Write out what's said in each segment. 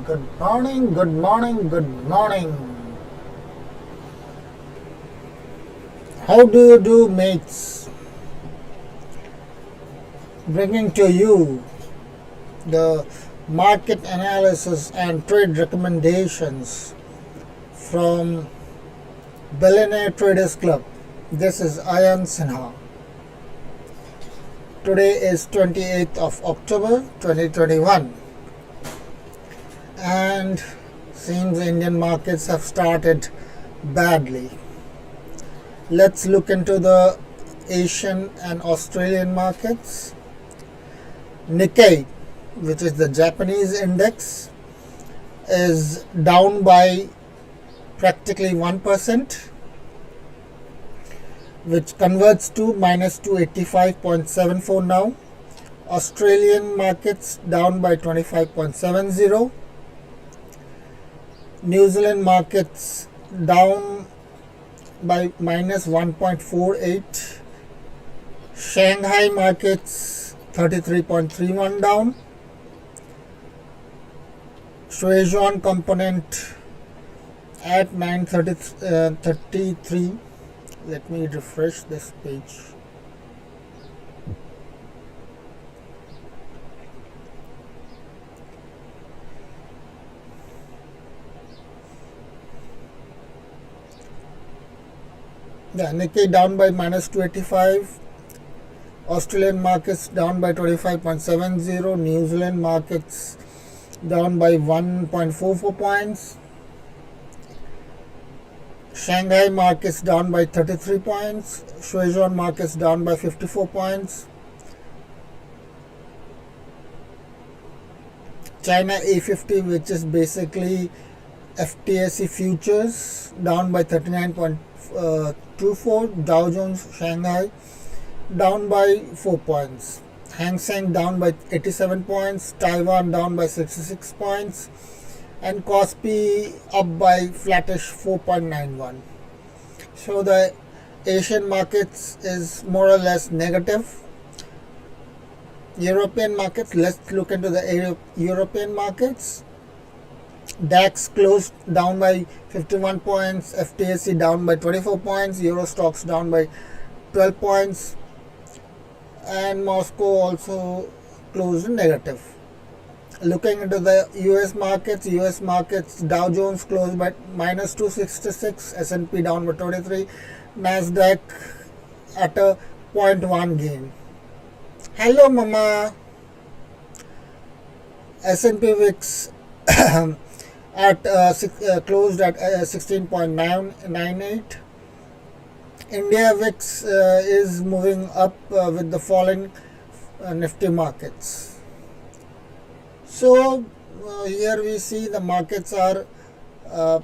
Good morning, good morning, good morning. How do you do, mates? Bringing to you the market analysis and trade recommendations from Billionaire Traders Club. This is Ayan Sinha. Today is 28th of October 2021, and seems Indian markets have started badly. Let's look into the Asian and Australian markets. Nikkei, which is the Japanese index, is down by practically 1%, which converts to minus 285.74 now. Australian markets down by 25.70. New Zealand markets down by minus 1.48. Shanghai markets 33.31 down. Shuizhuan component at 933. Let me refresh this page. Nikkei down by minus 285. Australian markets down by 25.70. New Zealand markets down by 1.44 points. Shanghai markets down by 33 points. Shuizhuan markets down by 54 points. China A50, which is basically FTSE futures, down by 39.24. Dow Jones Shanghai down by 4 points. Hang Seng down by 87 points. Taiwan down by 66 points. And Kospi up by flattish 4.91. So the Asian markets is more or less negative. European markets, let's look into the European markets. DAX closed down by 51 points, FTSE down by 24 points, Euro stocks down by 12 points, and Moscow also closed in negative. Looking into the US markets, Dow Jones closed by minus 266, S&P down by 23, Nasdaq at a 0.1 gain. Hello mama. S&P VIX at closed at 16.98. India VIX is moving up with the falling Nifty markets. So here we see the markets are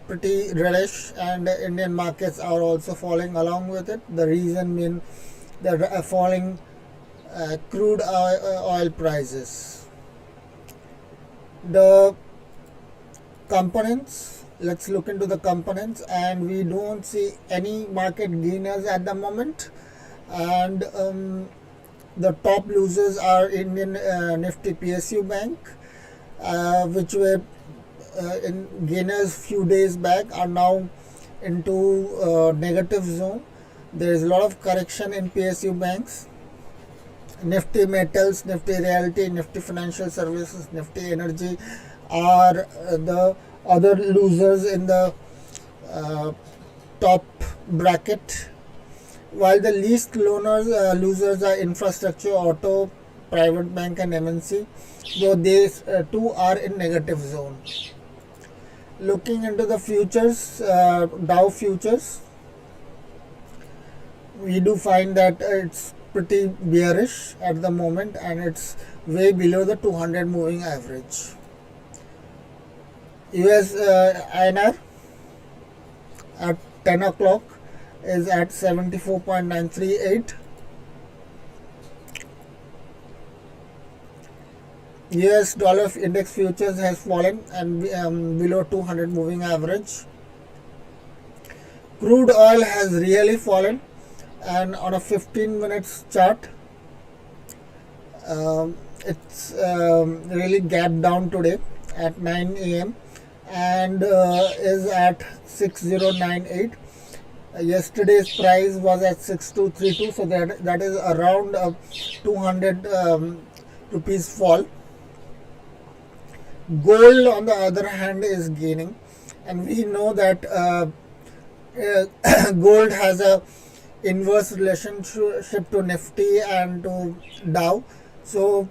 pretty reddish, and Indian markets are also falling along with it. The reason being the falling crude oil prices. The components, let's look into the components, and we don't see any market gainers at the moment, and the top losers are Indian Nifty PSU Bank, which were in gainers few days back, are now into negative zone. There is a lot of correction in PSU banks. Nifty Metals, Nifty Realty, Nifty Financial Services, Nifty Energy are the other losers in the top bracket, while the least losers are infrastructure, auto, private bank and MNC, though these two are in negative zone. Looking into the futures, Dow futures, we do find that it's pretty bearish at the moment, and it's way below the 200 moving average. US INR at 10 o'clock is at 74.938. US dollar index futures has fallen and below 200 moving average. Crude oil has really fallen, and on a 15 minutes chart it's really gapped down today. at 9 a.m. and is at 6098. Yesterday's price was at 6232, so that is around 200 rupees fall. Gold, on the other hand, is gaining, and we know that gold has a inverse relationship to Nifty and to Dow. So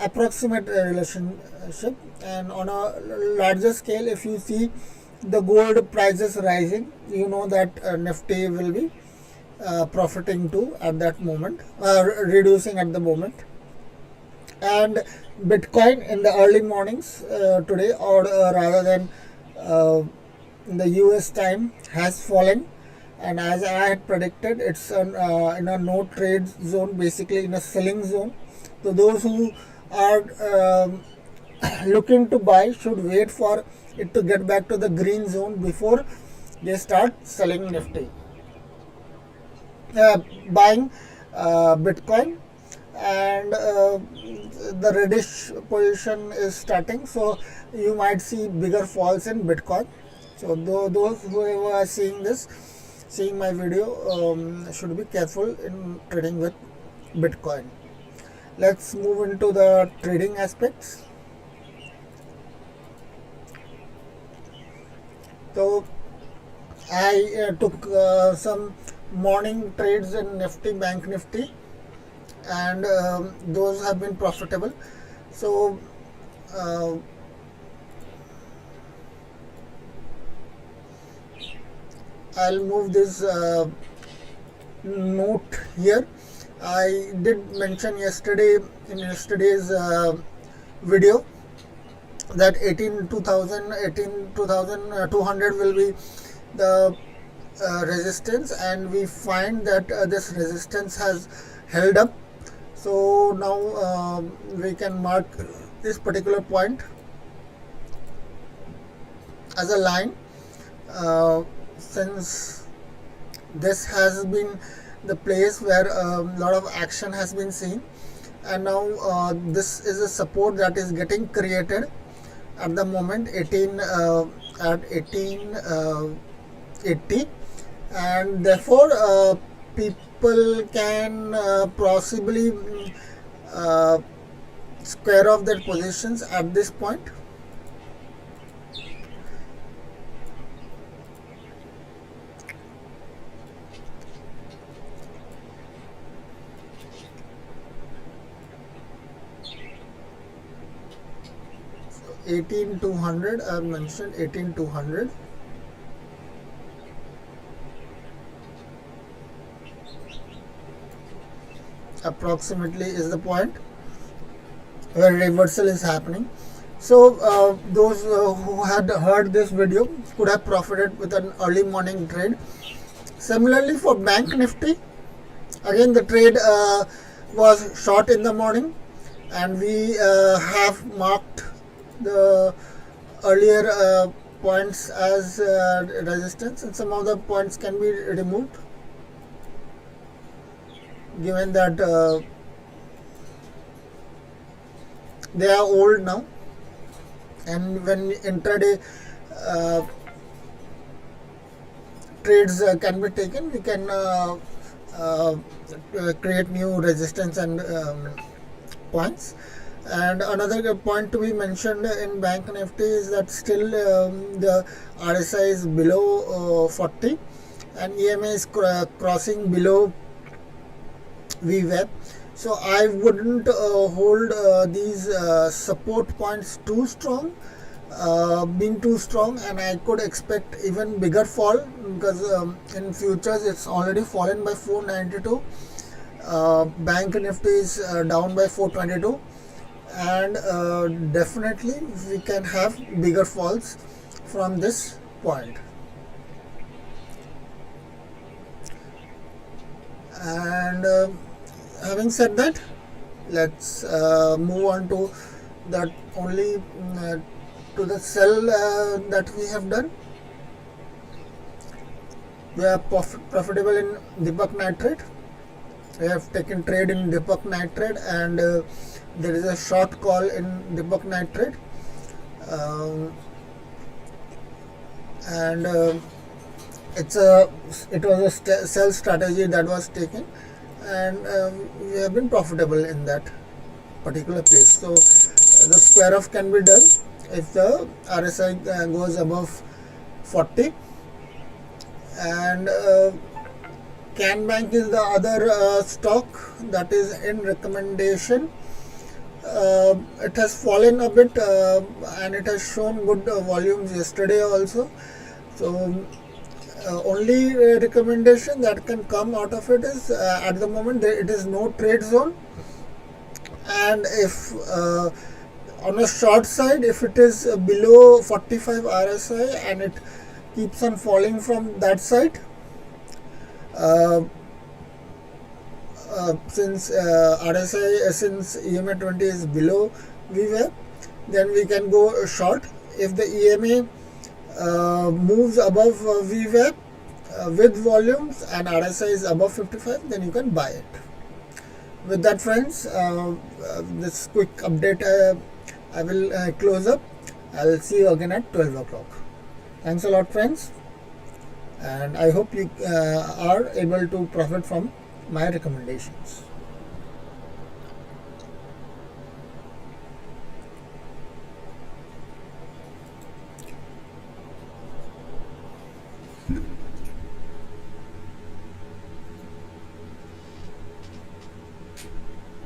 approximate relationship, and on a larger scale, if you see the gold prices rising, you know that Nifty will be profiting too at that moment, reducing at the moment. And Bitcoin in the early mornings today, or rather than in the US time, has fallen, and as I had predicted, it's in a no trade zone, basically in a selling zone. So those who are looking to buy should wait for it to get back to the green zone before they start selling Nifty, buying Bitcoin. And the reddish position is starting, so you might see bigger falls in Bitcoin. So those who are seeing my video should be careful in trading with Bitcoin. Let's move into the trading aspects. So I took some morning trades in Nifty, Bank Nifty, and those have been profitable. So I'll move this note here. I did mention yesterday in yesterday's video that 18,200 will be the resistance, and we find that this resistance has held up. So now we can mark this particular point as a line, since this has been the place where a lot of action has been seen, and now this is a support that is getting created at the moment, at 1880, and therefore people can possibly square off their positions at this point. So 18,200, I have mentioned 18,200. Approximately is the point where reversal is happening. So those who had heard this video could have profited with an early morning trade. Similarly for Bank Nifty, again the trade was short in the morning, and we have marked the earlier points as resistance, and some of the points can be removed given that they are old now. And when intraday trades can be taken, we can create new resistance and points. And another point to be mentioned in Bank Nifty is that still the RSI is below 40, and EMA is crossing below VWAP. So I wouldn't hold these support points too strong, being too strong, and I could expect even bigger fall, because in futures it's already fallen by 492. Bank Nifty is down by 422, and definitely we can have bigger falls from this point. And having said that, let's move on to that only to the sell that we have done. We are profitable in Deepak Nitrate. We have taken trade in Deepak Nitrate, and there is a short call in Deepak Nitrate. um, and it was a sell strategy that was taken, and we have been profitable in that particular place. So the square off can be done if the RSI goes above 40. And Can Bank is the other stock that is in recommendation. It has fallen a bit, and it has shown good volumes yesterday also. So only recommendation that can come out of it is at the moment it is no trade zone, and if on a short side, if it is below 45 RSI and it keeps on falling from that side, since RSI, since EMA 20 is below VWAP, then we can go short. If the EMA moves above VWAP with volumes and RSI is above 55, then you can buy it. With that, friends, this quick update I will close up. I will see you again at 12 o'clock. Thanks a lot, friends, and I hope you are able to profit from my recommendations.